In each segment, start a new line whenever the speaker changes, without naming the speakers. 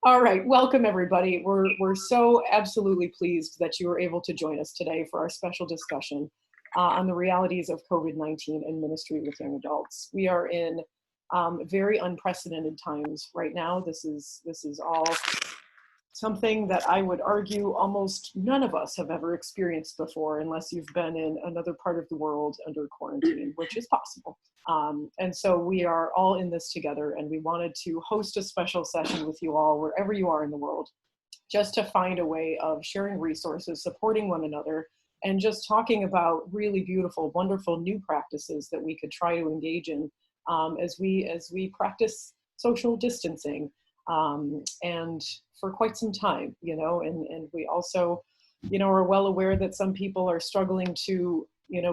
All right, welcome everybody. We're so absolutely pleased that you were able to join us today for our special discussion on the realities of COVID-19 and ministry with young adults. We are in very unprecedented times right now. This is all something that I would argue almost none of us have ever experienced before, unless you've been in another part of the world under quarantine, which is possible. And so we are all in this together, and we wanted to host a special session with you all, wherever you are in the world, just to find a way of sharing resources, supporting one another, and just talking about really beautiful, wonderful new practices that we could try to engage in as we practice social distancing. And for quite some time, and we also, are well aware that some people are struggling to,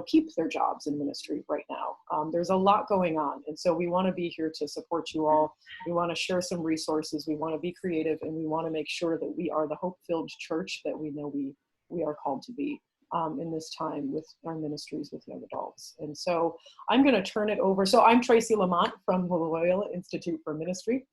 keep their jobs in ministry right now. There's a lot going on. And so we want to be here to support you all. We want to share some resources. We want to be creative, and we want to make sure that we are the hope-filled church that we know we are called to be in this time with our ministries with young adults. And so I'm going to turn it over. So I'm Tracy Lamont from the Loyola Institute for Ministry.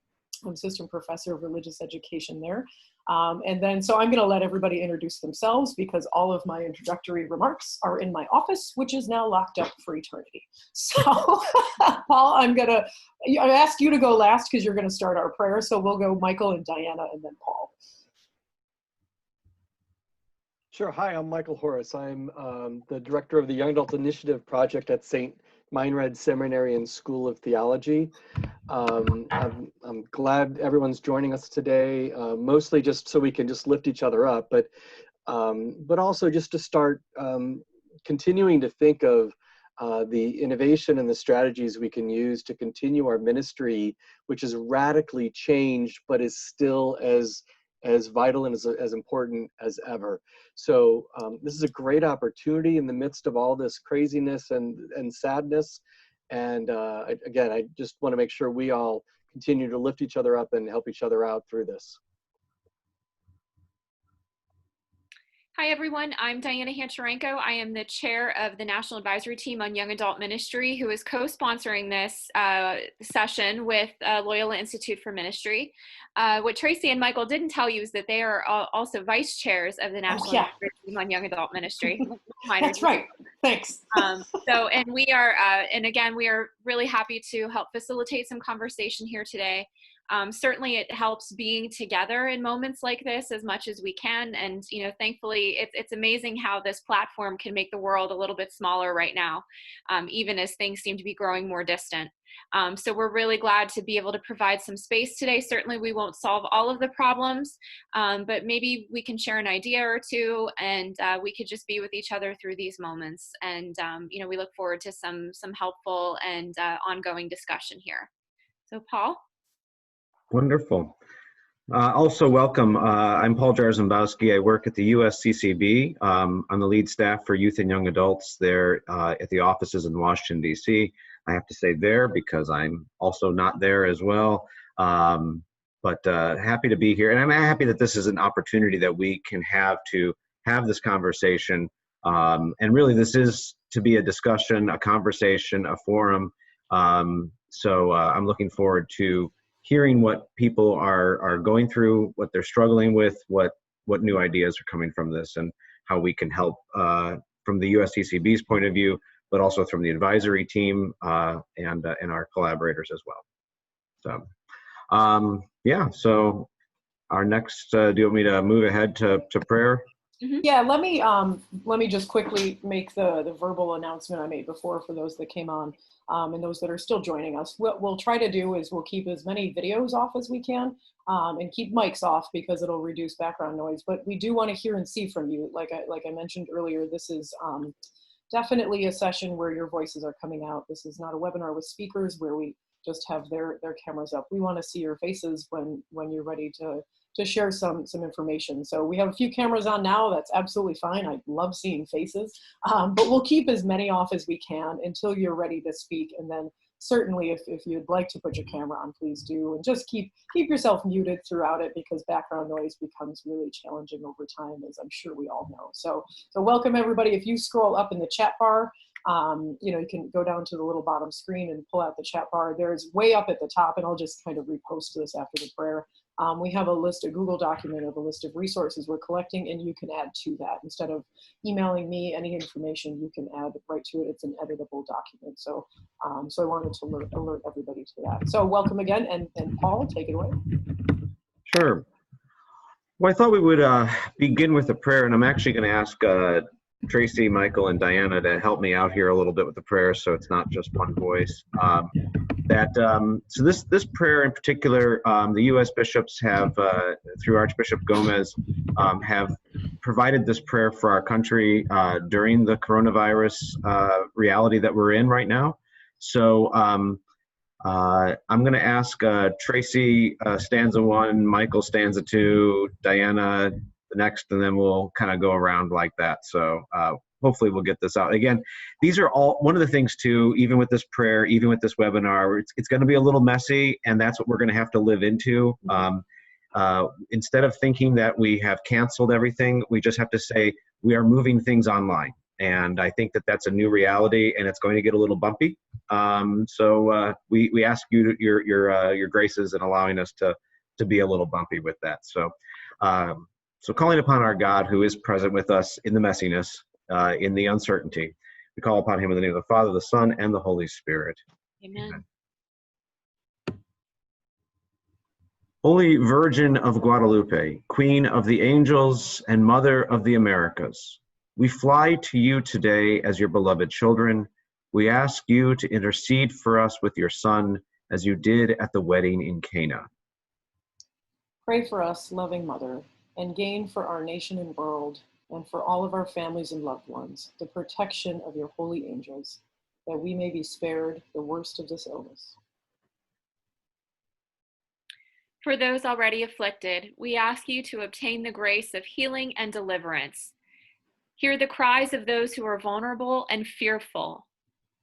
I'm assistant professor of religious education there. And then, so I'm going to let everybody introduce themselves, because all of my introductory remarks are in my office, which is now locked up for eternity. So Paul, I asked you to go last because you're going to start our prayer. So we'll go Michael and Diana and then Paul.
Sure. Hi, I'm Michael Horace. I'm the director of the Young Adult Initiative Project at St. Meinrad Seminary and School of Theology. I'm glad everyone's joining us today, mostly just so we can just lift each other up, but also just to start continuing to think of the innovation and the strategies we can use to continue our ministry, which is radically changed, but is still as vital and as important as ever. So this is a great opportunity in the midst of all this craziness and sadness. And again, I just want to make sure we all continue to lift each other up and help each other out through this.
Hi, everyone. I'm Diana Hancharenko. I am the chair of the National Advisory Team on Young Adult Ministry, who is co-sponsoring this session with Loyola Institute for Ministry. What Tracy and Michael didn't tell you is that they are also vice chairs of the National Advisory Team on Young Adult Ministry.
That's right. Thanks.
And we are, and again, we are really happy to help facilitate some conversation here today. Certainly it helps being together in moments like this as much as we can. And, thankfully it's amazing how this platform can make the world a little bit smaller right now, even as things seem to be growing more distant. So we're really glad to be able to provide some space today. Certainly we won't solve all of the problems, but maybe we can share an idea or two, and we could just be with each other through these moments. And, we look forward to some helpful and ongoing discussion here. So Paul?
Wonderful. Also welcome. I'm Paul Jarzembowski. I work at the USCCB. I'm the lead staff for youth and young adults there at the offices in Washington, D.C. I have to say there because I'm also not there as well. But happy to be here. And I'm happy that this is an opportunity that we can have to have this conversation. And really this is to be a discussion, a conversation, a forum. So I'm looking forward to hearing what people are going through, what they're struggling with, what new ideas are coming from this, and how we can help from the USCCB's point of view, but also from the advisory team and our collaborators as well. So, yeah. So our next, do you want me to move ahead to prayer?
Mm-hmm. Yeah, let me just quickly make the verbal announcement I made before for those that came on and those that are still joining us. What we'll try to do is we'll keep as many videos off as we can and keep mics off because it'll reduce background noise. But we do want to hear and see from you. Like I mentioned earlier, this is definitely a session where your voices are coming out. This is not a webinar with speakers where we just have their cameras up. We want to see your faces when you're ready to share some information. So we have a few cameras on now. That's absolutely fine. I love seeing faces, but we'll keep as many off as we can until you're ready to speak. And then certainly if you'd like to put your camera on, please do. And just keep yourself muted throughout it because background noise becomes really challenging over time, as I'm sure we all know. So welcome everybody. If you scroll up in the chat bar, You can go down to the little bottom screen and pull out the chat bar. There's way up at the top, and I'll just kind of repost this after the prayer. We have a Google document of a list of resources we're collecting, and you can add to that. Instead of emailing me any information, you can add right to it. It's an editable document. So I wanted to alert everybody to that. So welcome again, and Paul, take it away.
Sure. Well, I thought we would begin with a prayer, and I'm actually going to ask Tracy, Michael, and Diana to help me out here a little bit with the prayer, so it's not just one voice. So this prayer in particular, the U.S. bishops have, through Archbishop Gomez, have provided this prayer for our country during the coronavirus reality that we're in right now. So I'm going to ask Tracy stanza 1, Michael stanza 2, Diana the next, and then we'll kind of go around like that. So hopefully we'll get this out. Again, these are all, one of the things too, even with this prayer, even with this webinar, it's going to be a little messy, and that's what we're going to have to live into. Instead of thinking that we have canceled everything, we just have to say we are moving things online. And I think that that's a new reality, and it's going to get a little bumpy. So we ask you your graces in allowing us to be a little bumpy with that. So calling upon our God who is present with us in the messiness, in the uncertainty, we call upon him in the name of the Father, the Son, and the Holy Spirit.
Amen.
Holy Virgin of Guadalupe, Queen of the angels and Mother of the Americas, we fly to you today as your beloved children. We ask you to intercede for us with your Son, as you did at the wedding in Cana.
Pray for us, loving Mother, and gain for our nation and world, and for all of our families and loved ones, the protection of your holy angels, that we may be spared the worst of this illness.
For those already afflicted, we ask you to obtain the grace of healing and deliverance. Hear the cries of those who are vulnerable and fearful.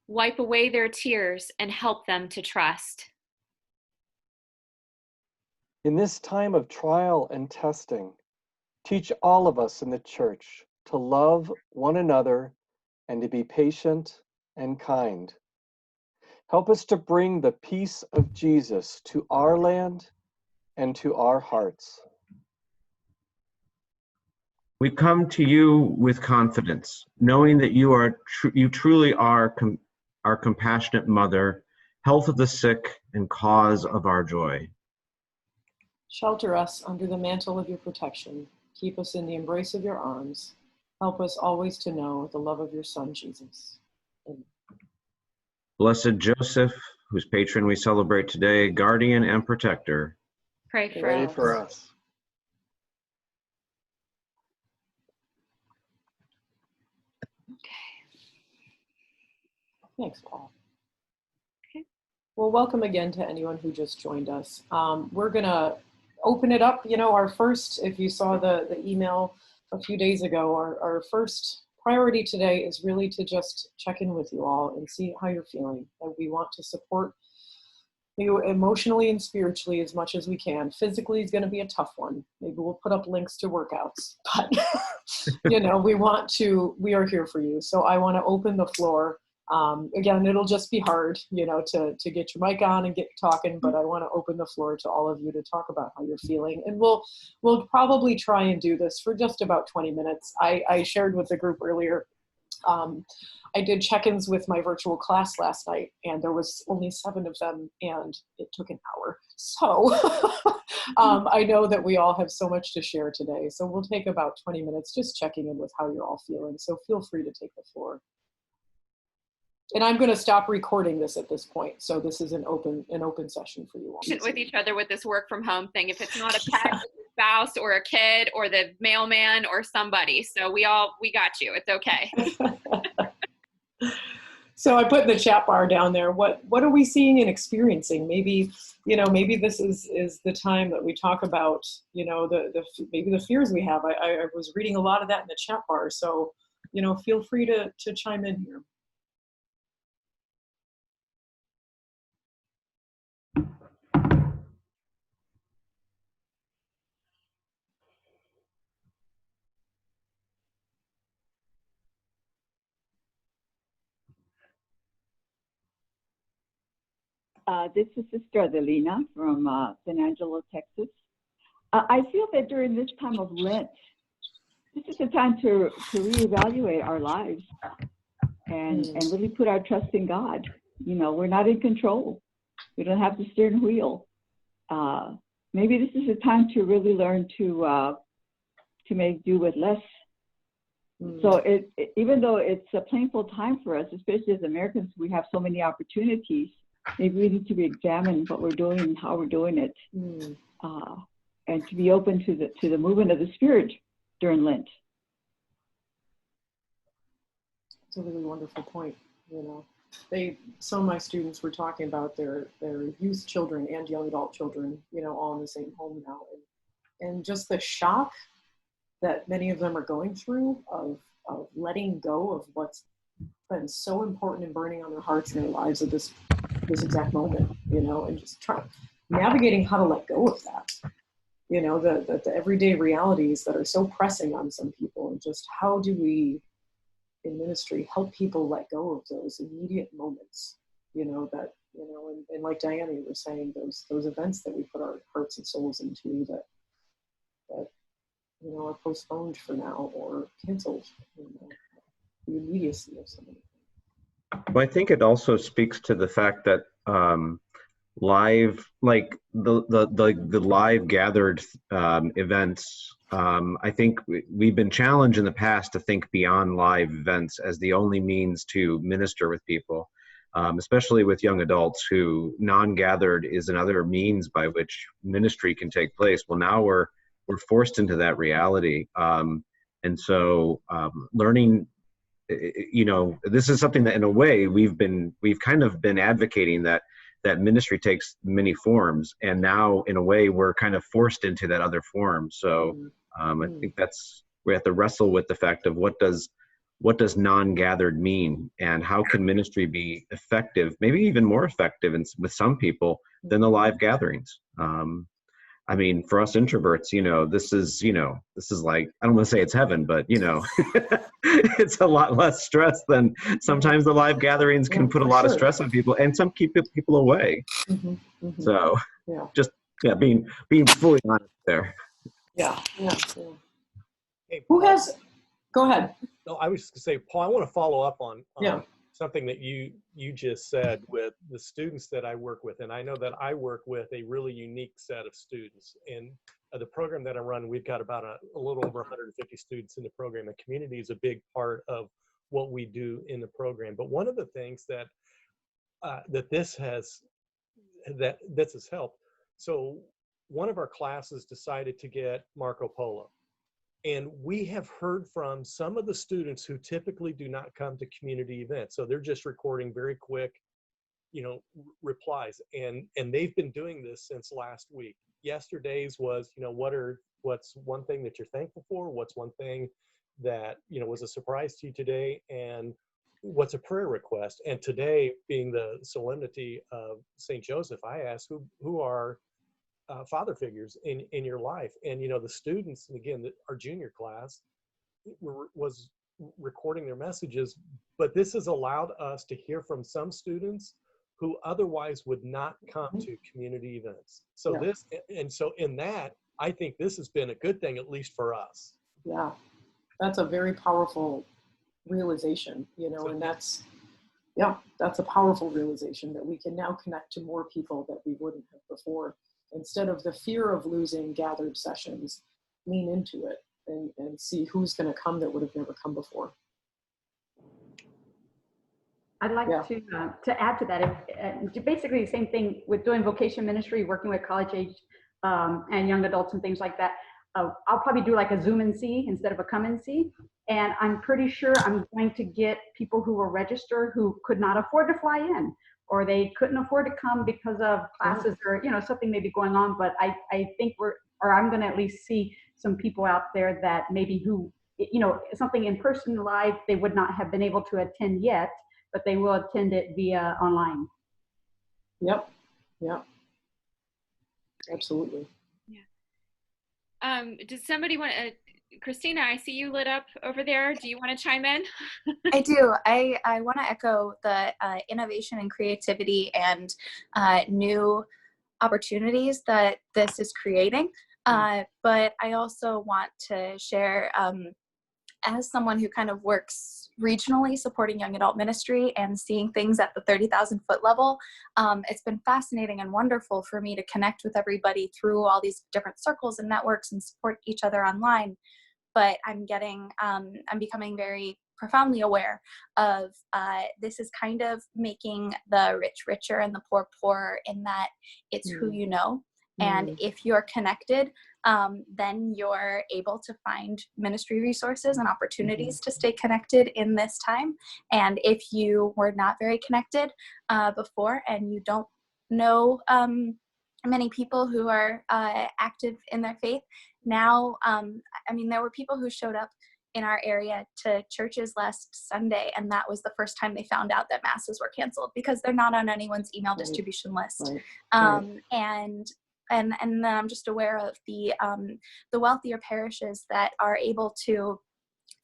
Wipe away their tears and help them to trust.
In this time of trial and testing, teach all of us in the church to love one another and to be patient and kind. Help us to bring the peace of Jesus to our land and to our hearts.
We come to you with confidence, knowing that you truly are our compassionate mother, health of the sick and cause of our joy.
Shelter us under the mantle of your protection. Keep us in the embrace of your arms. Help us always to know the love of your Son, Jesus. Amen.
Blessed Joseph, whose patron we celebrate today, guardian and protector,
Pray for
Pray
us.
for us.
Thanks, Paul.
Okay.
Well, welcome again to anyone who just joined us. We're going to open it up. Our first, if you saw the email a few days ago, our first priority today is really to just check in with you all and see how you're feeling. And we want to support you emotionally and spiritually as much as we can. Physically is going to be a tough one. Maybe we'll put up links to workouts, but we are here for you. So I want to open the floor. Again, it'll just be hard, to get your mic on and get talking, but I want to open the floor to all of you to talk about how you're feeling. And we'll probably try and do this for just about 20 minutes. I shared with the group earlier, I did check-ins with my virtual class last night, and there was only 7 of them, and it took an hour. So I know that we all have so much to share today. So we'll take about 20 minutes just checking in with how you're all feeling. So feel free to take the floor. And I'm going to stop recording this at this point. So this is an open session for you all.
With each other with this work from home thing. If it's not a pet, it's a spouse or a kid or the mailman or somebody. So we got you. It's okay.
So I put in the chat bar down there, what are we seeing and experiencing? Maybe this is the time that we talk about, maybe the fears we have. I was reading a lot of that in the chat bar. So, feel free to chime in here.
This is Sister Adelina from San Angelo, Texas. I feel that during this time of Lent, this is a time to reevaluate our lives and really put our trust in God. You know, we're not in control. We don't have the steering wheel. Maybe this is a time to really learn to make do with less. So even though it's a painful time for us, especially as Americans, we have so many opportunities. Maybe we need to re-examine what we're doing and how we're doing it, and to be open to the movement of the Spirit during Lent.
It's a really wonderful point. You know, some of my students were talking about their youth children and young adult children, you know, all in the same home now, and just the shock that many of them are going through of letting go of what's been so important and burning on their hearts and their lives at this exact moment, you know, and just navigating how to let go of that, you know, the everyday realities that are so pressing on some people, and just how do we in ministry help people let go of those immediate moments, you know, that, you know, and like Diana, you were saying, those events that we put our hearts and souls into that you know, are postponed for now or canceled, you know, the immediacy of some of it.
Well, I think it also speaks to the fact that live, like the live gathered events, I think we've been challenged in the past to think beyond live events as the only means to minister with people, especially with young adults who non-gathered is another means by which ministry can take place. Well, now we're forced into that reality. And so learning, you know, this is something that in a way we've kind of been advocating that ministry takes many forms, and now in a way we're kind of forced into that other form. So I think we have to wrestle with the fact of what does non-gathered mean, and how can ministry be effective, maybe even more effective with some people than the live gatherings. I mean, for us introverts, you know, this is like, I don't want to say it's heaven, but, you know, it's a lot less stress than sometimes the live gatherings can put a lot of stress on people, and some keep people away. So just, being fully honest there.
Yeah.
Hey,
Who has, go ahead.
No, I was just gonna say, Paul, I want to follow up on something that you just said with the students that I work with. And I know that I work with a really unique set of students. In the program that I run, we've got about a little over 150 students in the program. The community is a big part of what we do in the program. But one of the things that this has helped. So one of our classes decided to get Marco Polo. And we have heard from some of the students who typically do not come to community events. So they're just recording very quick, you know, replies. And they've been doing this since last week. Yesterday's was, you know, what's one thing that you're thankful for? What's one thing that, you know, was a surprise to you today? And what's a prayer request? And today, being the solemnity of St. Joseph, I asked who are father figures in your life. And, you know, the students, and again, our junior class was recording their messages, but this has allowed us to hear from some students who otherwise would not come to community events. So so in that, I think this has been a good thing, at least for us.
Yeah, that's a very powerful realization, you know, and that's a powerful realization that we can now connect to more people that we wouldn't have before. Instead of the fear of losing gathered sessions, lean into it and see who's going to come that would have never come before.
I'd like to add to that. Basically the same thing with doing vocation ministry, working with college age and young adults and things like that. I'll probably do like a Zoom and see instead of a come and see. And I'm pretty sure I'm going to get people who were registered who could not afford to fly in, or they couldn't afford to come because of classes or, you know, something may be going on. But I think I'm going to at least see some people out there that maybe who, you know, something in person live, they would not have been able to attend yet, but they will attend it via online.
Yep. Absolutely.
Yeah. Does somebody want to Christina, I see you lit up over there. Do you want to chime in?
I do. I want to echo the innovation and creativity and new opportunities that this is creating. But I also want to share, as someone who kind of works regionally supporting young adult ministry and seeing things at the 30,000 foot level, it's been fascinating and wonderful for me to connect with everybody through all these different circles and networks and support each other online. But I'm becoming very profoundly aware of this is kind of making the rich richer and the poor poorer, in that it's who you know. And if you're connected, then you're able to find ministry resources and opportunities to stay connected in this time. And if you were not very connected before and you don't know many people who are active in their faith, now, I mean, there were people who showed up in our area to churches last Sunday, and that was the first time they found out that masses were canceled, because they're not on anyone's email distribution list. And then I'm just aware of the wealthier parishes that are able to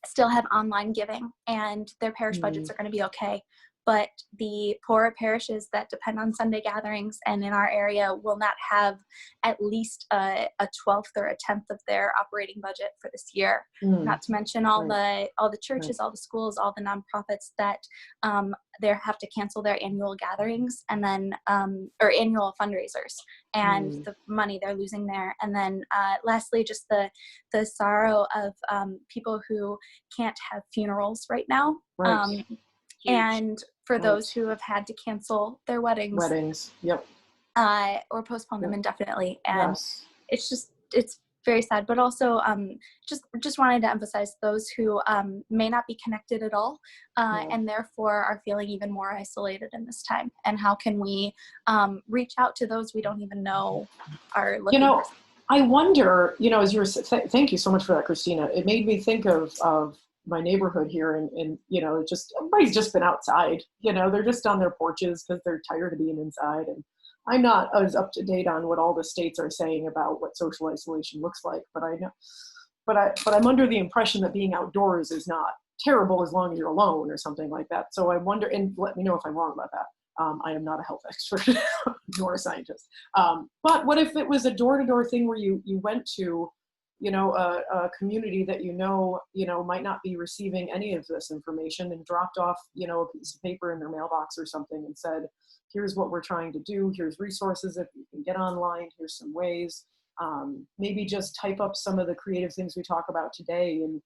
still have online giving, and their parish budgets are going to be okay. But the poorer parishes that depend on Sunday gatherings and in our area will not have at least a 12th or a 10th of their operating budget for this year. Not to mention all the churches, all the schools, all the nonprofits that they have to cancel their annual gatherings and then or annual fundraisers, and the money they're losing there. And then lastly, just the sorrow of people who can't have funerals right now. And for those who have had to cancel their weddings, or postpone them indefinitely. And it's very sad, but also just wanted to emphasize those who may not be connected at all, and therefore are feeling even more isolated in this time. And how can we reach out to those we don't even know are looking for.
I wonder, as you were, thank you so much for that, Christina. It made me think of my neighborhood here, and just everybody's just been outside. They're just on their porches because they're tired of being inside. And I'm not as up to date on what all the states are saying about what social isolation looks like, but I know, but I'm under the impression that being outdoors is not terrible as long as you're alone or something like that. So I wonder, and let me know if I'm wrong about that. I am not a health expert nor a scientist. But what if it was a door-to-door thing where you went to a community that might not be receiving any of this information, and dropped off, a piece of paper in their mailbox or something and said, here's what we're trying to do. Here's resources if you can get online. Here's some ways. Maybe just type up some of the creative things we talk about today. And,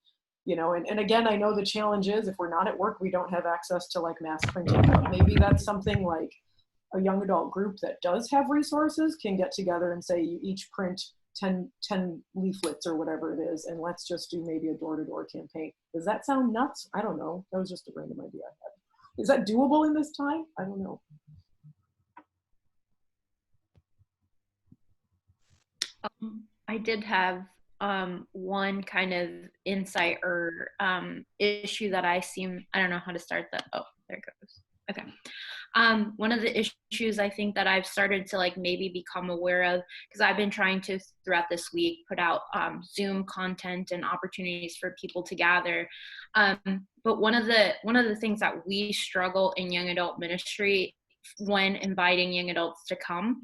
and again, I know the challenge is if we're not at work, we don't have access to like mass printing, but maybe that's something like a young adult group that does have resources can get together and say, you each print 10 leaflets or whatever it is, and let's just do maybe a door-to-door campaign. Does that sound nuts? I don't know. That was just a random idea I had. Is that doable in this time? I don't know.
I did have one kind of insight or issue that I don't know how to start that. Oh, there it goes. Okay. One of the issues I think that I've started to maybe become aware of, because I've been trying to throughout this week put out Zoom content and opportunities for people to gather. But one of the things that we struggle in young adult ministry when inviting young adults to come,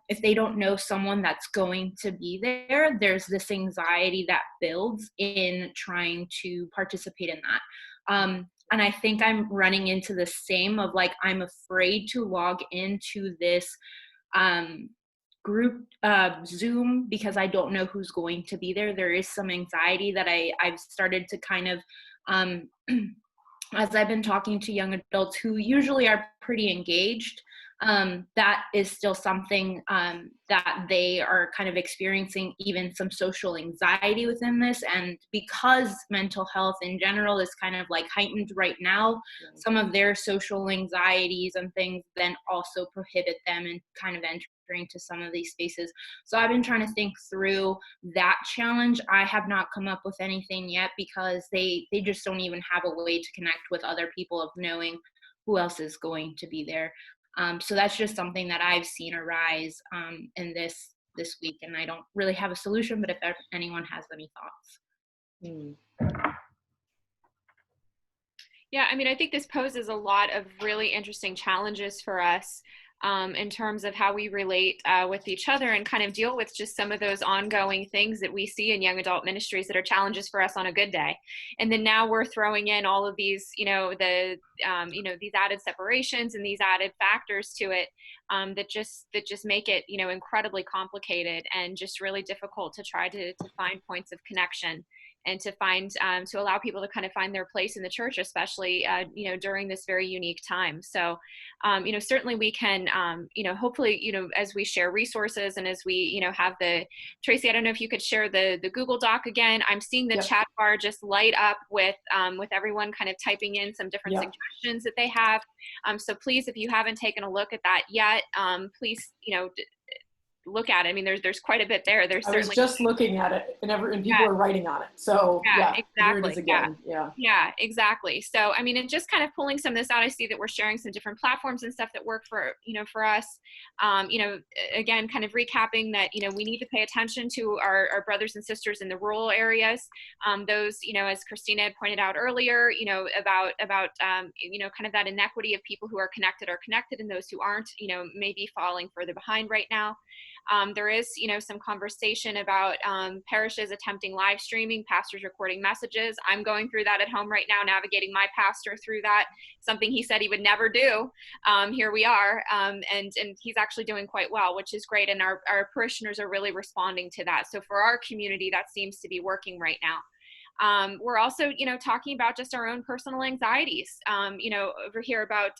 if they don't know someone that's going to be there, there's this anxiety that builds in trying to participate in that. And I think I'm running into the same of I'm afraid to log into this group Zoom because I don't know who's going to be there. There is some anxiety that I've started to kind of, as I've been talking to young adults who usually are pretty engaged, that is still something that they are kind of experiencing, even some social anxiety within this. And because mental health in general is kind of heightened right now, some of their social anxieties and things then also prohibit them in kind of entering to some of these spaces. So I've been trying to think through that challenge. I have not come up with anything yet because they just don't even have a way to connect with other people of knowing who else is going to be there. So that's just something that I've seen arise in this week, and I don't really have a solution, but if anyone has any thoughts.
Mm.
Yeah, I mean, I think this poses a lot of really interesting challenges for us in terms of how we relate with each other and kind of deal with just some of those ongoing things that we see in young adult ministries that are challenges for us on a good day. And then now we're throwing in all of these, these added separations and these added factors to it that just make it, incredibly complicated and just really difficult to try to find points of connection and to find to allow people to kind of find their place in the church, especially during this very unique time. So certainly we can hopefully as we share resources and as we have the Tracy, I don't know if you could share the Google Doc again. I'm seeing the chat bar just light up with everyone kind of typing in some different suggestions that they have. So please, if you haven't taken a look at that yet, please look at it. I mean, there's quite a bit there.
I was just looking at it, and people are writing on it. So
exactly.
Here it is again.
Yeah, exactly. So I mean, and just kind of pulling some of this out, I see that we're sharing some different platforms and stuff that work for for us. Again, kind of recapping that we need to pay attention to our brothers and sisters in the rural areas. Those as Christina had pointed out earlier, about kind of that inequity of people who are connected and those who aren't, maybe falling further behind right now. There is, some conversation about parishes attempting live streaming, pastors recording messages. I'm going through that at home right now, navigating my pastor through that, something he said he would never do. Here we are, and he's actually doing quite well, which is great. And our parishioners are really responding to that. So for our community, that seems to be working right now. We're also, talking about just our own personal anxieties, over here about,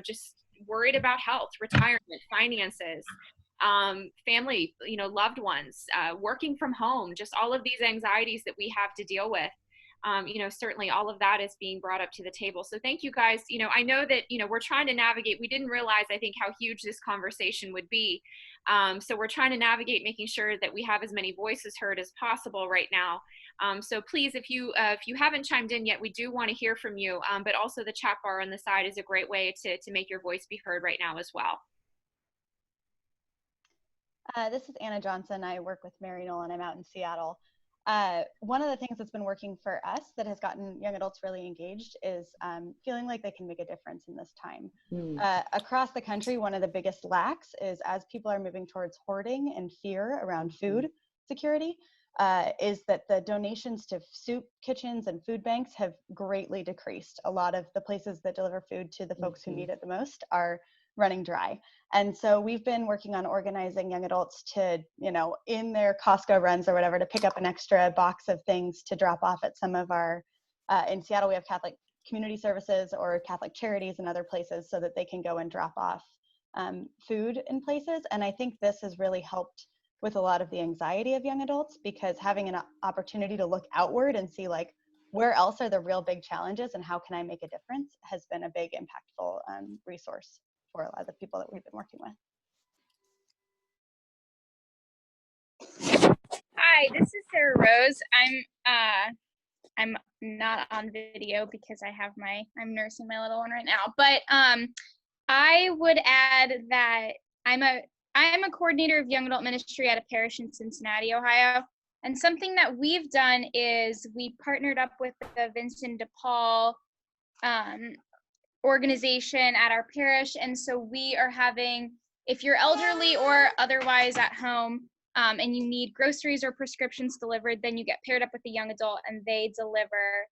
just worried about health, retirement, finances, family, loved ones, working from home, just all of these anxieties that we have to deal with. Certainly all of that is being brought up to the table. So thank you guys. I know that, we're trying to navigate. We didn't realize, I think, how huge this conversation would be. So we're trying to navigate making sure that we have as many voices heard as possible right now. So please, if you haven't chimed in yet, we do want to hear from you. But also the chat bar on the side is a great way to make your voice be heard right now as well.
This is Anna Johnson. I work with Mary Nolan. I'm out in Seattle. One of the things that's been working for us that has gotten young adults really engaged is feeling like they can make a difference in this time. Across the country, one of the biggest lacks is, as people are moving towards hoarding and fear around food security, is that the donations to soup kitchens and food banks have greatly decreased. A lot of the places that deliver food to the folks who need it the most are running dry. And so we've been working on organizing young adults to, in their Costco runs or whatever, to pick up an extra box of things to drop off at some of our, in Seattle, we have Catholic community services or Catholic charities and other places so that they can go and drop off food in places. And I think this has really helped with a lot of the anxiety of young adults, because having an opportunity to look outward and see like, where else are the real big challenges and how can I make a difference has been a big impactful resource for a lot of the people that we've been working with.
Hi, this is Sarah Rose. I'm not on video because I'm nursing my little one right now, but I would add that I am a coordinator of young adult ministry at a parish in Cincinnati, Ohio. And something that we've done is we partnered up with the Vincent de Paul organization at our parish. And so we are having, if you're elderly or otherwise at home and you need groceries or prescriptions delivered, then you get paired up with a young adult and they deliver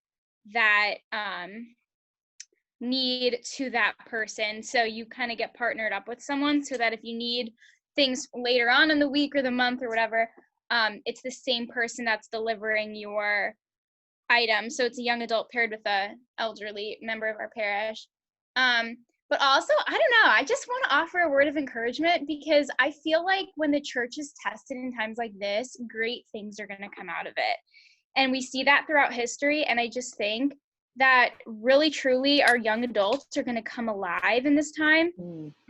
that need to that person. So you kind of get partnered up with someone so that if you need things later on in the week or the month or whatever, it's the same person that's delivering your item. So it's a young adult paired with an elderly member of our parish. But also, I don't know, I just want to offer a word of encouragement, because I feel like when the church is tested in times like this, great things are going to come out of it. And we see that throughout history. And I just think that really, truly, our young adults are going to come alive in this time.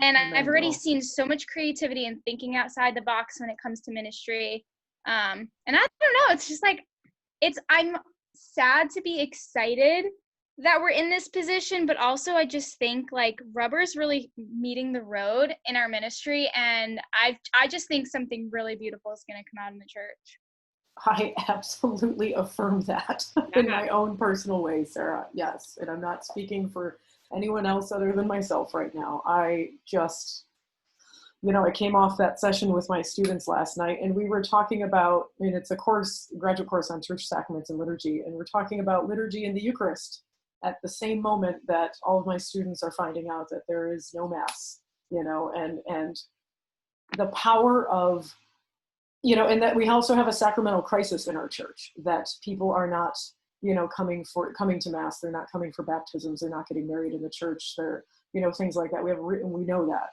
And I've already seen so much creativity and thinking outside the box when it comes to ministry. And I don't know, it's just like, I'm sad to be excited that we're in this position, but also I just think like rubber's really meeting the road in our ministry, and I just think something really beautiful is going to come out in the church.
I absolutely affirm that in my own personal way, Sarah. Yes. And I'm not speaking for anyone else other than myself right now. I just, I came off that session with my students last night, and we were talking about, it's a course, graduate course on church sacraments and liturgy, and we're talking about liturgy and the Eucharist at the same moment that all of my students are finding out that there is no Mass, and the power of, and that we also have a sacramental crisis in our church, that people are not, coming to Mass. They're not coming for baptisms. They're not getting married in the church. They're, things like that. We know that,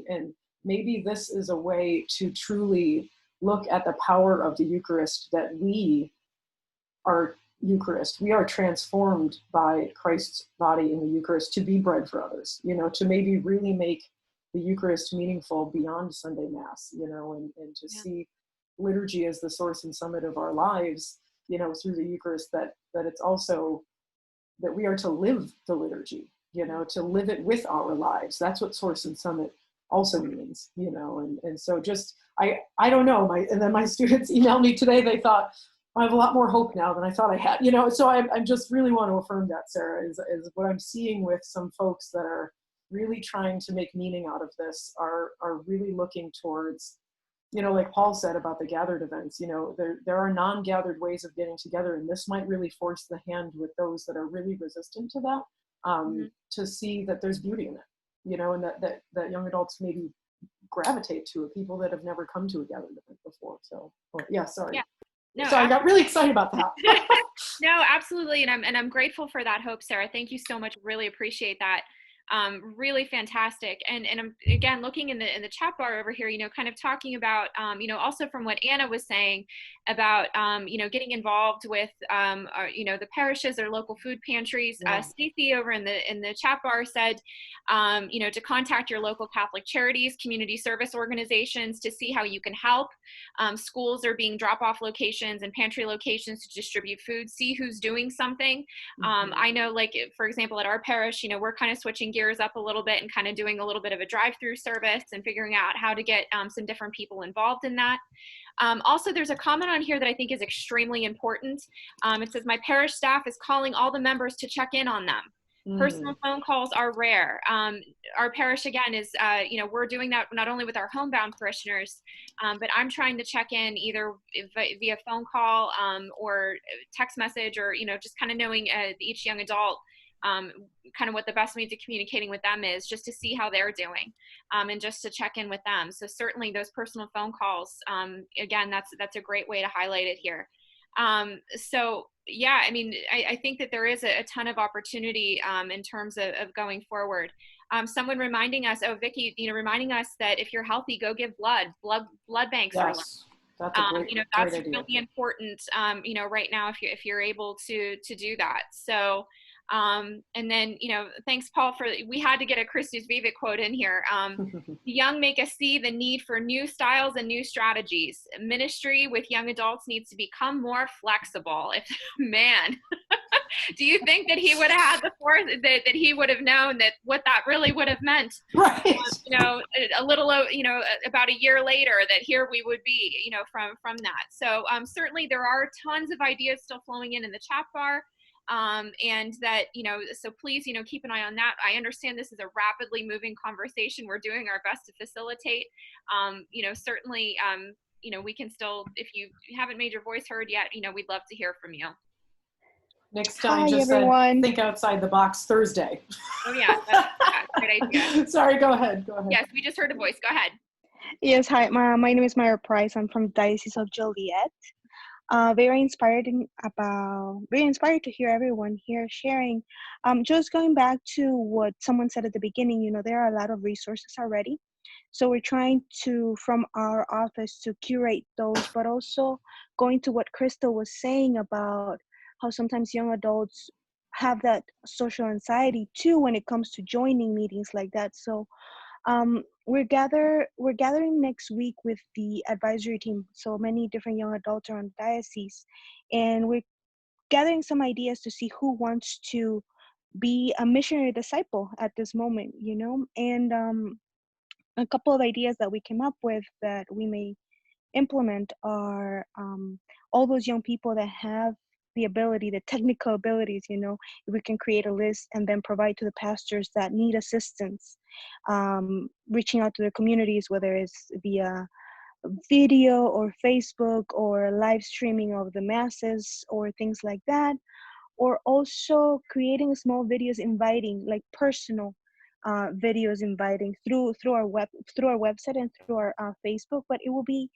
and maybe this is a way to truly look at the power of the Eucharist, that we are Eucharist. We are transformed by Christ's body in the Eucharist to be bread for others, to maybe really make the Eucharist meaningful beyond Sunday Mass, and to see liturgy as the source and summit of our lives, through the Eucharist, that it's also that we are to live the liturgy, to live it with our lives. That's what source and summit also means, and so just, I don't know, and then my students emailed me today, they thought, I have a lot more hope now than I thought I had, so I just really want to affirm that, Sarah, is what I'm seeing with some folks that are really trying to make meaning out of this, are really looking towards, like Paul said about the gathered events, there are non-gathered ways of getting together, and this might really force the hand with those that are really resistant to that, to see that there's beauty in it, and that young adults maybe gravitate to it, people that have never come to a gathered event before. So, sorry.
Yeah. No,
so I got really excited about that.
No, absolutely. And I'm grateful for that hope, Sarah. Thank you so much. Really appreciate that. Really fantastic. And I'm, again, looking in the chat bar over here, kind of talking about, also from what Anna was saying about, getting involved with, the parishes or local food pantries. Stacy over in the chat bar said, to contact your local Catholic charities, community service organizations to see how you can help. Schools are being drop-off locations and pantry locations to distribute food. See who's doing something. I know, like, for example, at our parish, we're kind of switching gears up a little bit and kind of doing a little bit of a drive-through service and figuring out how to get some different people involved in that. Also, there's a comment on here that I think is extremely important. It says, my parish staff is calling all the members to check in on them. Personal phone calls are rare. Our parish, again, is, we're doing that not only with our homebound parishioners, but I'm trying to check in either via phone call or text message, or, just kind of knowing each young adult, kind of what the best means of communicating with them is, just to see how they're doing, and just to check in with them. So certainly those personal phone calls, again, that's a great way to highlight it here. So yeah, I think that there is a ton of opportunity in terms of going forward. Someone reminding us, Vicky, reminding us that if you're healthy, go give blood. Blood banks are.
That's a great,
that's
great idea.
really important, right now, if you're able to do that. So, and then, thanks, Paul, we had to get a Christus Vivit quote in here. The young make us see the need for new styles and new strategies. Ministry with young adults needs to become more flexible. Man, do you think that he would have had the force, that he would have known that what that really would have meant?
Right.
A little, about a year later, that here we would be, from that. So certainly there are tons of ideas still flowing in the chat bar. And that, so please, keep an eye on that. I understand this is a rapidly moving conversation. We're doing our best to facilitate. Certainly, we can still, if you haven't made your voice heard yet, we'd love to hear from you.
Next time, just think outside the box Thursday.
Oh yeah, that's a great idea.
Sorry, go ahead.
Yes, we just heard a voice. Go ahead.
Yes, hi. My name is Myra Price. I'm from the Diocese of Joliet. Very inspired to hear everyone here sharing. Just going back to what someone said at the beginning, there are a lot of resources already. So we're trying to, from our office, to curate those, but also going to what Crystal was saying about how sometimes young adults have that social anxiety too when it comes to joining meetings like that. So we're gathering next week with the advisory team. So many different young adults are on the diocese, and we're gathering some ideas to see who wants to be a missionary disciple at this moment, and a couple of ideas that we came up with that we may implement are all those young people that have the ability, the technical abilities, you know, if we can create a list and then provide to the pastors that need assistance, reaching out to their communities, whether it's via video or Facebook or live streaming of the masses or things like that, or also creating small videos inviting, like personal videos inviting through our website and through our Facebook. But it will be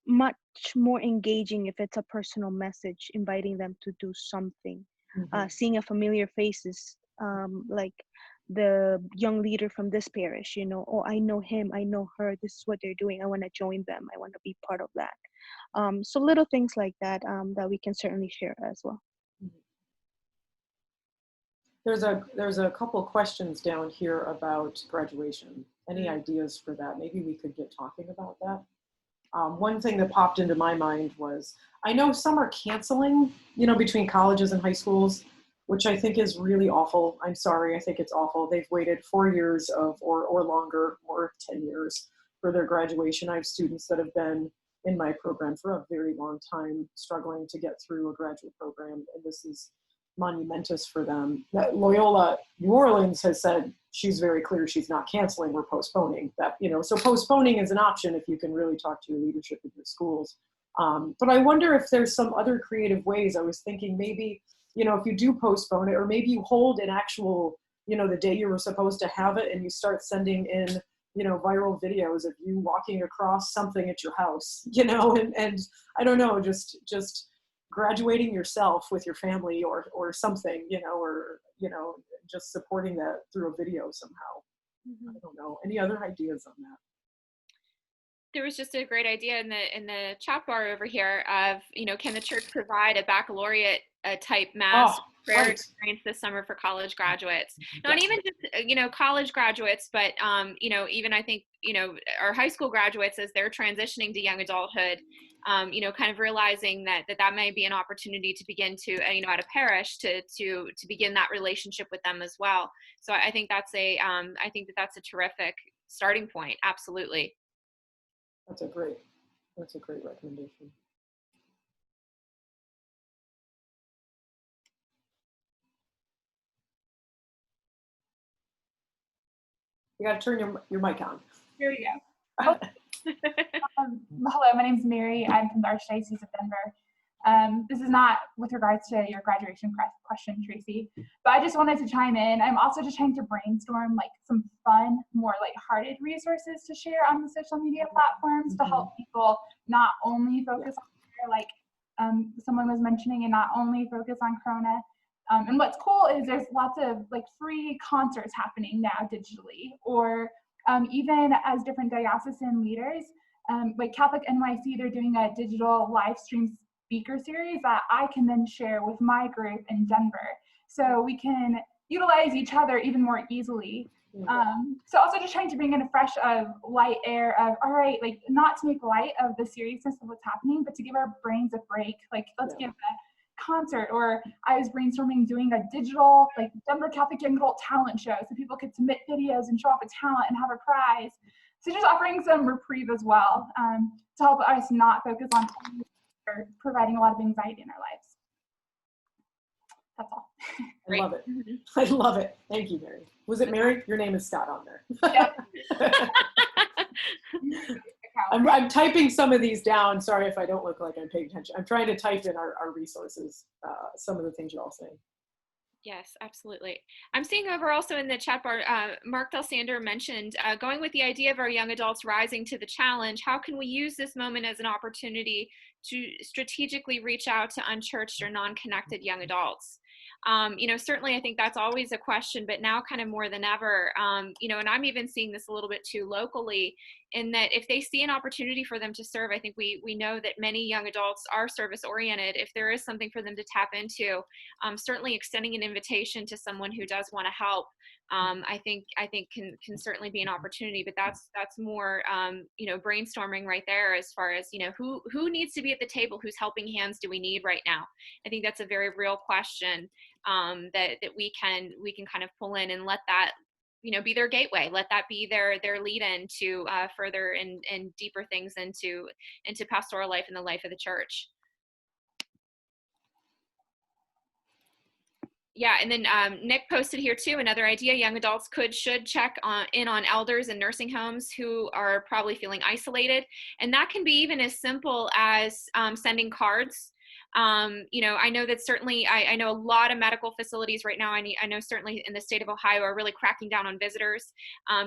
much more engaging if it's a personal message inviting them to do something. Seeing a familiar faces, like the young leader from this parish, you know, oh, I know him, I know her, this is what they're doing, I want to join them, I want to be part of that. So little things like that that we can certainly share as well.
There's a couple questions down here about graduation. Any ideas for that? Maybe we could get talking about that. One thing that popped into my mind was, I know some are canceling, you know, between colleges and high schools, which I think is really awful. I'm sorry, I think it's awful. They've waited 4 years or longer, or 10 years for their graduation. I have students that have been in my program for a very long time, struggling to get through a graduate program, and this is monumentous for them. Loyola New Orleans has said she's very clear she's not canceling, we're postponing that, you know, so postponing is an option if you can really talk to your leadership in your schools. But I wonder if there's some other creative ways. I was thinking maybe, you know, if you do postpone it, or maybe you hold an actual, you know, the day you were supposed to have it, and you start sending in, you know, viral videos of you walking across something at your house, you know, and I don't know, just graduating yourself with your family or something, you know, or, you know, just supporting that through a video somehow. I don't know. Any other ideas on that?
There was just a great idea in the chat bar over here of, you know, can the church provide a baccalaureate type mass prayer experience this summer for college graduates? Not even just, you know, college graduates, but, you know, even I think, you know, our high school graduates, as they're transitioning to young adulthood, you know, kind of realizing that may be an opportunity to begin to, you know, at a parish to begin that relationship with them as well. So I think that's a terrific starting point. Absolutely.
That's a great recommendation. You got to turn your mic on.
Here we go. Hello, my name is Mary. I'm from the Archdiocese of Denver. This is not with regards to your graduation question, Tracy, but I just wanted to chime in. I'm also just trying to brainstorm like some fun, more lighthearted resources to share on the social media platforms to help people not only focus on prayer, like someone was mentioning, and not only focus on Corona. And what's cool is there's lots of like free concerts happening now digitally, or even as different diocesan leaders, like Catholic NYC, they're doing a digital live stream speaker series that I can then share with my group in Denver. So we can utilize each other even more easily. So also just trying to bring in a fresh light air of, all right, like not to make light of the seriousness of what's happening, but to give our brains a break. Like let's give a concert, or I was brainstorming doing a digital like Denver Catholic Young Adult talent show so people could submit videos and show off a talent and have a prize. So just offering some reprieve as well to help us not focus on providing a lot of anxiety in our lives. That's all.
I love it. I love it. Thank you, Mary. Was it Mary? Your name is Scott on there.
Yep.
I'm typing some of these down. Sorry if I don't look like I'm paying attention. I'm trying to type in our resources, some of the things you're all saying.
Yes, absolutely. I'm seeing over also in the chat bar, Mark Del Sander mentioned going with the idea of our young adults rising to the challenge. How can we use this moment as an opportunity to strategically reach out to unchurched or non-connected young adults? You know, certainly I think that's always a question, but now kind of more than ever, you know, and I'm even seeing this a little bit too locally, in that if they see an opportunity for them to serve, I think we know that many young adults are service oriented. If there is something for them to tap into, certainly extending an invitation to someone who does want to help, I think can certainly be an opportunity. But that's more you know, brainstorming right there as far as, you know, who needs to be at the table, whose helping hands do we need right now? I think that's a very real question that we can kind of pull in and let that be their gateway. Let that be their lead in to further and deeper things into pastoral life and the life of the church. Yeah, and then Nick posted here too, another idea: young adults should check in on elders in nursing homes who are probably feeling isolated. And that can be even as simple as sending cards. I know that certainly, I know a lot of medical facilities right now, I know certainly in the state of Ohio are really cracking down on visitors,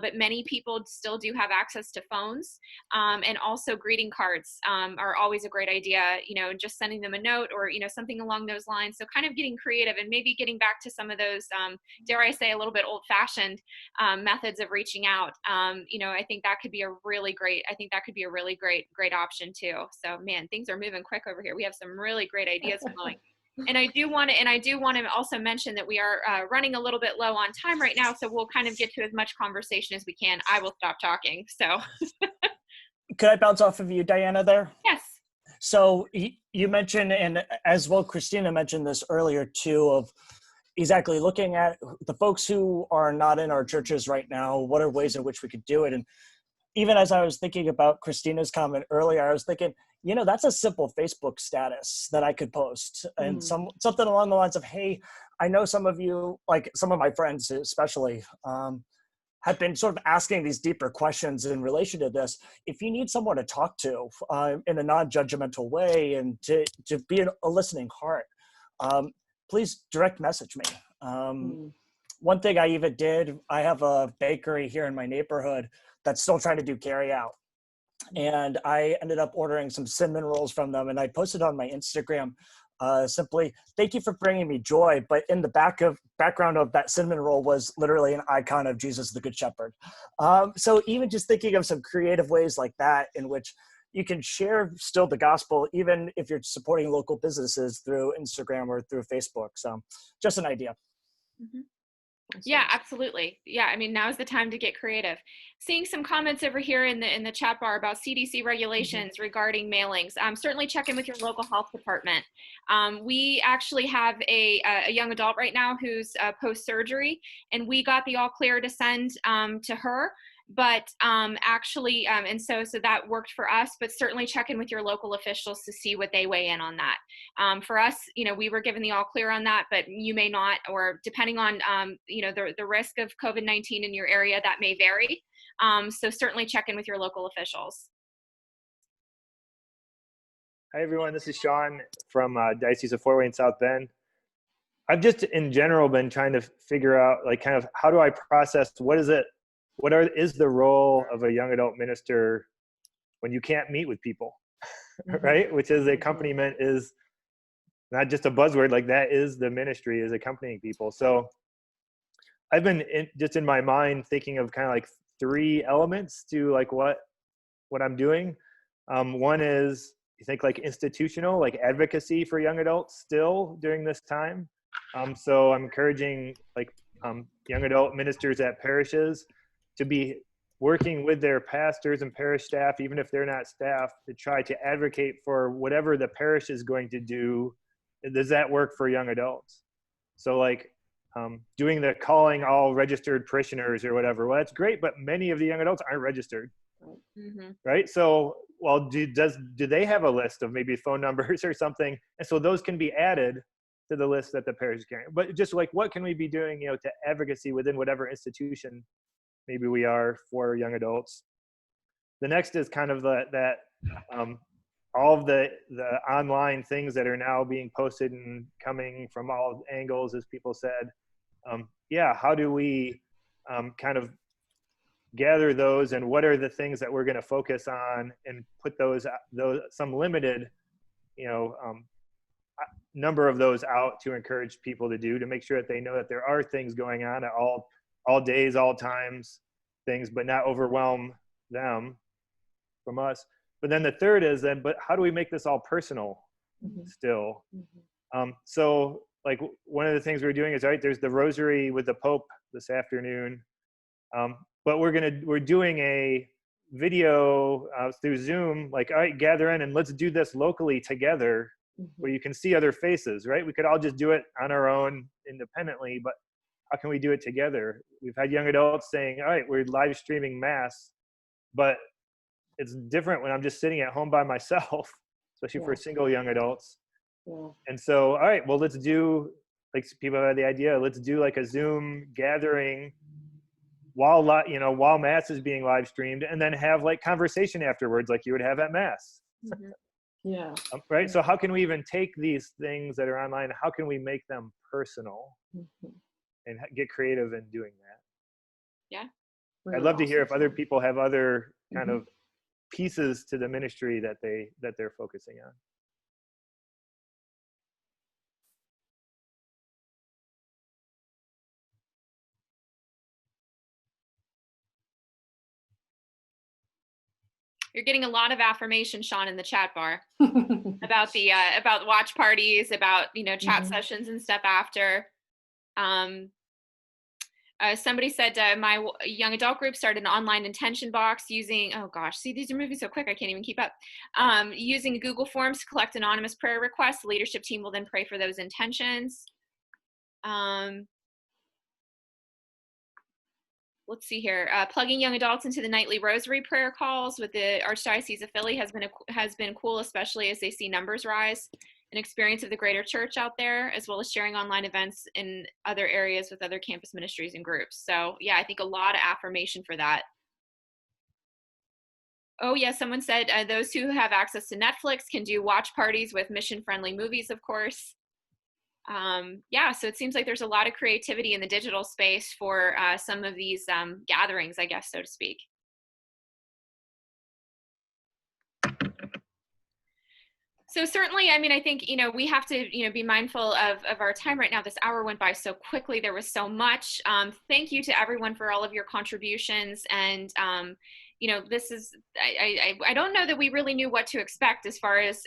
but many people still do have access to phones, and also greeting cards are always a great idea, just sending them a note or, something along those lines. So kind of getting creative and maybe getting back to some of those, dare I say, a little bit old-fashioned methods of reaching out. I think that could be a really great option too. So man, things are moving quick over here. We have some really great ideas flowing. And I do want to also mention that we are running a little bit low on time right now, so we'll kind of get to as much conversation as we can. I will stop talking. So
could I bounce off of you, Diana, there?
Yes.
So you mentioned, and as well Christina mentioned this earlier too, of exactly looking at the folks who are not in our churches right now, what are ways in which we could do it. And even as I was thinking about Christina's comment earlier, I was thinking, that's a simple Facebook status that I could post, and something along the lines of, hey, I know some of you, like some of my friends especially, have been sort of asking these deeper questions in relation to this. If you need someone to talk to in a non-judgmental way and to be a listening heart, please direct message me. One thing I even did, I have a bakery here in my neighborhood that's still trying to do carry out. And I ended up ordering some cinnamon rolls from them, and I posted on my Instagram simply, thank you for bringing me joy. But in the background of that cinnamon roll was literally an icon of Jesus, the Good Shepherd. So even just thinking of some creative ways like that in which you can share still the gospel, even if you're supporting local businesses through Instagram or through Facebook. So just an idea.
Mm-hmm. Yeah, absolutely. Yeah, I mean, now's the time to get creative. Seeing some comments over here in the chat bar about CDC regulations regarding mailings. Certainly check in with your local health department. We actually have a young adult right now who's post-surgery, and we got the all clear to send to her. But actually, and so that worked for us, but certainly check in with your local officials to see what they weigh in on that. For us, we were given the all clear on that, but you may not, or depending on, the risk of COVID-19 in your area, that may vary. So certainly check in with your local officials.
Hi, everyone. This is Sean from Diocese of Fort Wayne, South Bend. I've just in general been trying to figure out, like, kind of how do I process, is the role of a young adult minister when you can't meet with people, right? Which is accompaniment is not just a buzzword, like that is the ministry, is accompanying people. So I've been just in my mind thinking of kind of like 3 elements to like what I'm doing. One is, you think like institutional, like advocacy for young adults still during this time. So I'm encouraging like young adult ministers at parishes to be working with their pastors and parish staff, even if they're not staff, to try to advocate for whatever the parish is going to do. Does that work for young adults? So like doing the calling all registered parishioners or whatever. Well, that's great, but many of the young adults aren't registered, right? So, well, do they have a list of maybe phone numbers or something? And so those can be added to the list that the parish is carrying. But just like, what can we be doing, to advocacy within whatever institution maybe we are for young adults? The next is kind of all of the online things that are now being posted and coming from all angles, as people said. How do we kind of gather those, and what are the things that we're going to focus on and put those some limited, number of those out to encourage people to make sure that they know that there are things going on at all days, all times, things, but not overwhelm them from us. But then the third is but how do we make this all personal still? So like one of the things we're doing is, there's the rosary with the Pope this afternoon. But we're doing a video through Zoom, like, all right, gather in and let's do this locally together, where you can see other faces, right? We could all just do it on our own independently, but how can we do it together? We've had young adults saying, all right, we're live streaming Mass, but it's different when I'm just sitting at home by myself, especially for single young adults. And so, all right, well, let's do, like, people had the idea, let's do like a Zoom gathering while Mass is being live streamed, and then have like conversation afterwards, like you would have at Mass.
Yeah.
Right. So how can we even take these things that are online? How can we make them personal and get creative in doing that?
Yeah.
Really
I'd love to hear
awesome.
if other people have other kind of pieces to the ministry that they're focusing on.
You're getting a lot of affirmation, Sean, in the chat bar about the about watch parties, about chat sessions and stuff after. Somebody said my young adult group started an online intention box using, oh gosh, see, these are moving so quick I can't even keep up. Using Google Forms to collect anonymous prayer requests. The leadership team will then pray for those intentions. Let's see here. Plugging young adults into the nightly rosary prayer calls with the Archdiocese of Philly has been cool, especially as they see numbers rise. An experience of the greater church out there, as well as sharing online events in other areas with other campus ministries and groups. So yeah, I think a lot of affirmation for that. Oh yeah, someone said those who have access to Netflix can do watch parties with mission-friendly movies, of course. Yeah, so it seems like there's a lot of creativity in the digital space for some of these gatherings, I guess, so to speak. So certainly, I mean, I think, we have to, be mindful of our time right now. This hour went by so quickly. There was so much. Thank you to everyone for all of your contributions. And, this is, I don't know that we really knew what to expect as far as,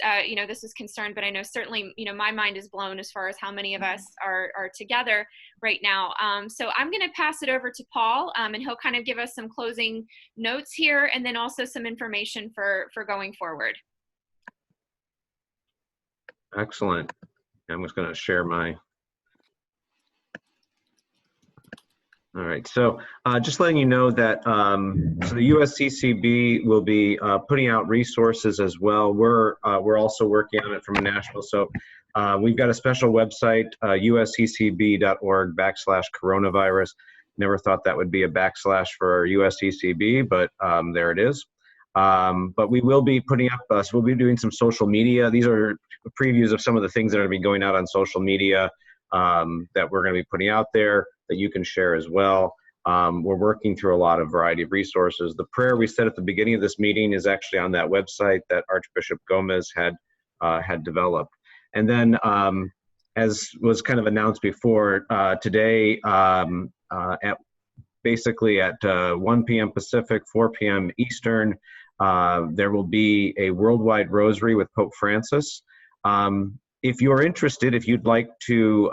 this is concerned, but I know certainly, my mind is blown as far as how many of us are together right now. So I'm going to pass it over to Paul, and he'll kind of give us some closing notes here, and then also some information for going forward.
Excellent. I'm just going to share my. All right. So just letting you know that so the USCCB will be putting out resources as well. We're also working on it from a national. So we've got a special website, usccb.org/coronavirus. Never thought that would be a backslash for USCCB, but there it is. But we will be putting up, so we'll be doing some social media. These are previews of some of the things that are going to be going out on social media that we're going to be putting out there that you can share as well. We're working through a lot of variety of resources. The prayer we said at the beginning of this meeting is actually on that website that Archbishop Gomez had developed. And then, as was kind of announced before, today at 1 p.m. Pacific, 4 p.m. Eastern, there will be a worldwide rosary with Pope Francis. If you're interested, if you'd like to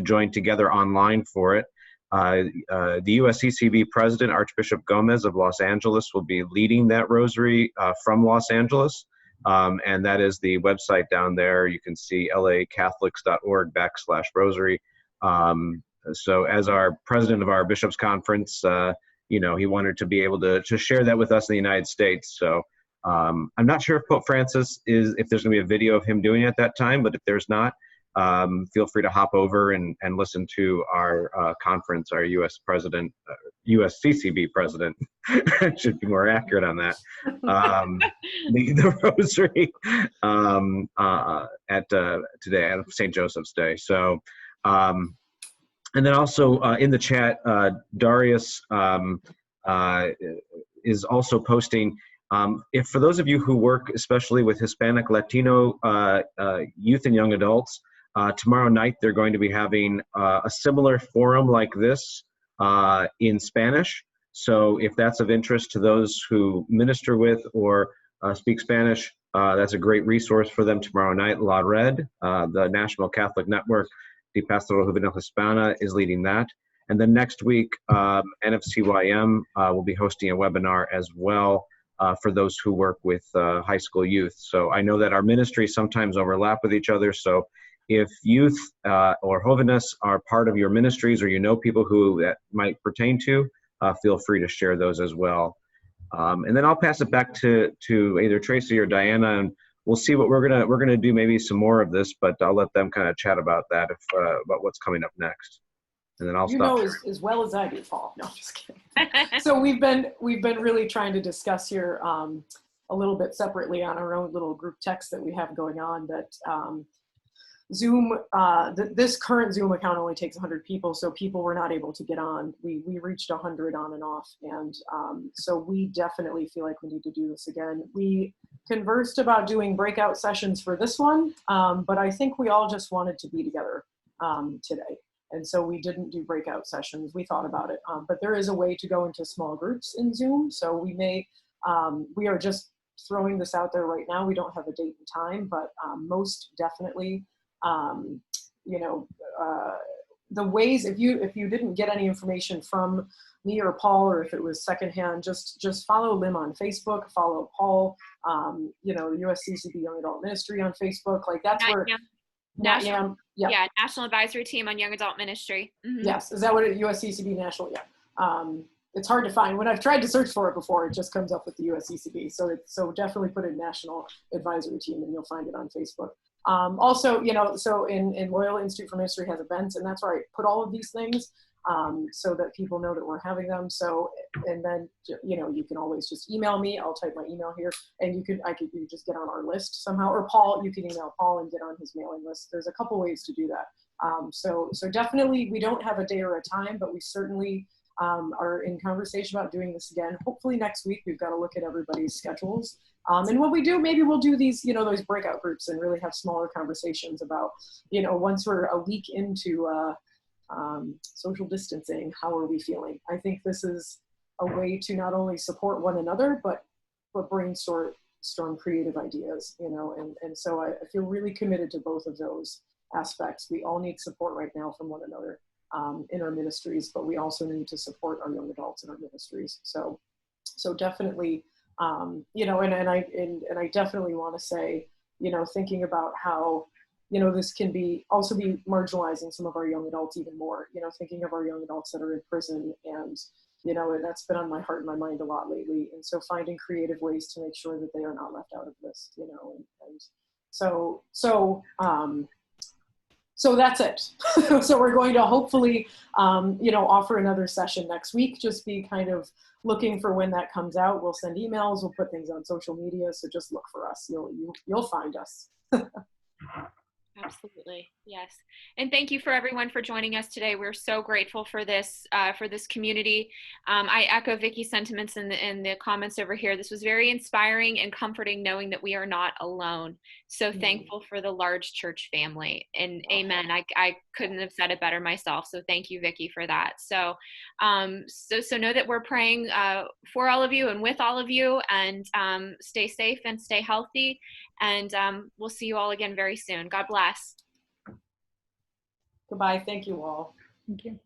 join together online for it, the USCCB President Archbishop Gomez of Los Angeles will be leading that rosary from Los Angeles, and that is the website down there. You can see lacatholics.org/rosary. So as our president of our bishops conference, he wanted to be able to share that with us in the United States. So I'm not sure if Pope Francis if there's going to be a video of him doing it at that time, but if there's not, feel free to hop over and listen to our conference, our USCCB president, should be more accurate on that, the rosary today, at St. Joseph's Day. So, and then also in the chat, Darius is also posting, if for those of you who work especially with Hispanic, Latino youth and young adults, tomorrow night they're going to be having a similar forum like this in Spanish. So if that's of interest to those who minister with or speak Spanish, that's a great resource for them tomorrow night. La Red, the National Catholic Network, the Pastoral Juvenil Hispana, is leading that. And then next week, NFCYM will be hosting a webinar as well for those who work with high school youth. So I know that our ministries sometimes overlap with each other. So If youth or holiness are part of your ministries, or you know people who that might pertain to, feel free to share those as well. And then I'll pass it back to either Tracy or Diana, and we'll see what we're gonna do. Maybe some more of this, but I'll let them kind of chat about that, about what's coming up next. And then I'll stop.
You know as well as I do, Paul. No, I'm just kidding. So we've been really trying to discuss here a little bit separately on our own little group text that we have going on, that Zoom, this current Zoom account only takes 100 people, so people were not able to get on. We reached 100 on and off, and so we definitely feel like we need to do this again. We conversed about doing breakout sessions for this one, but I think we all just wanted to be together today. And so we didn't do breakout sessions. We thought about it, but there is a way to go into small groups in Zoom. So we may, we are just throwing this out there right now. We don't have a date and time, but most definitely, you know, the ways, if you didn't get any information from me or Paul, or if it was secondhand, just follow Lim on Facebook, follow Paul, you know, USCCB Young Adult Ministry on Facebook. Like that's where.
National, yeah, National Advisory Team on Young Adult Ministry. Mm-hmm.
Yes, is that what it, USCCB National? Yeah. It's hard to find. When I've tried to search for it before, it just comes up with the USCCB. So definitely put in National Advisory Team, and you'll find it on Facebook. Also, you know, so in Loyola Institute for Ministry has events, and that's where I put all of these things so that people know that we're having them. So, and then, you know, you can always just email me. I'll type my email here, and you could just get on our list somehow, or Paul, you can email Paul and get on his mailing list. There's a couple ways to do that. So definitely we don't have a day or a time, but we certainly are in conversation about doing this again. Hopefully next week. We've got to look at everybody's schedules. And what we do, maybe we'll do these, you know, those breakout groups and really have smaller conversations about, you know, once we're a week into social distancing, how are we feeling? I think this is a way to not only support one another, but brainstorm creative ideas, you know, and so I feel really committed to both of those aspects. We all need support right now from one another in our ministries, but we also need to support our young adults in our ministries. So definitely, you know, and I definitely want to say, you know, thinking about how, you know, this can also be marginalizing some of our young adults even more, you know, thinking of our young adults that are in prison, and, you know, and that's been on my heart and my mind a lot lately. And so finding creative ways to make sure that they are not left out of this, you know, and so that's it. So we're going to hopefully, you know, offer another session next week. Just be kind of looking for when that comes out. We'll send emails, we'll put things on social media. So just look for us. You'll find us.
Absolutely. Yes. And thank you for everyone for joining us today. We're so grateful for this community. I echo Vicky's sentiments in the comments over here. This was very inspiring and comforting knowing that we are not alone. So thankful for the large church family, and amen. I couldn't have said it better myself. So thank you, Vicky, for that. So know that we're praying for all of you and with all of you, and stay safe and stay healthy. And we'll see you all again very soon. God bless.
Goodbye. Thank you all.
Thank you.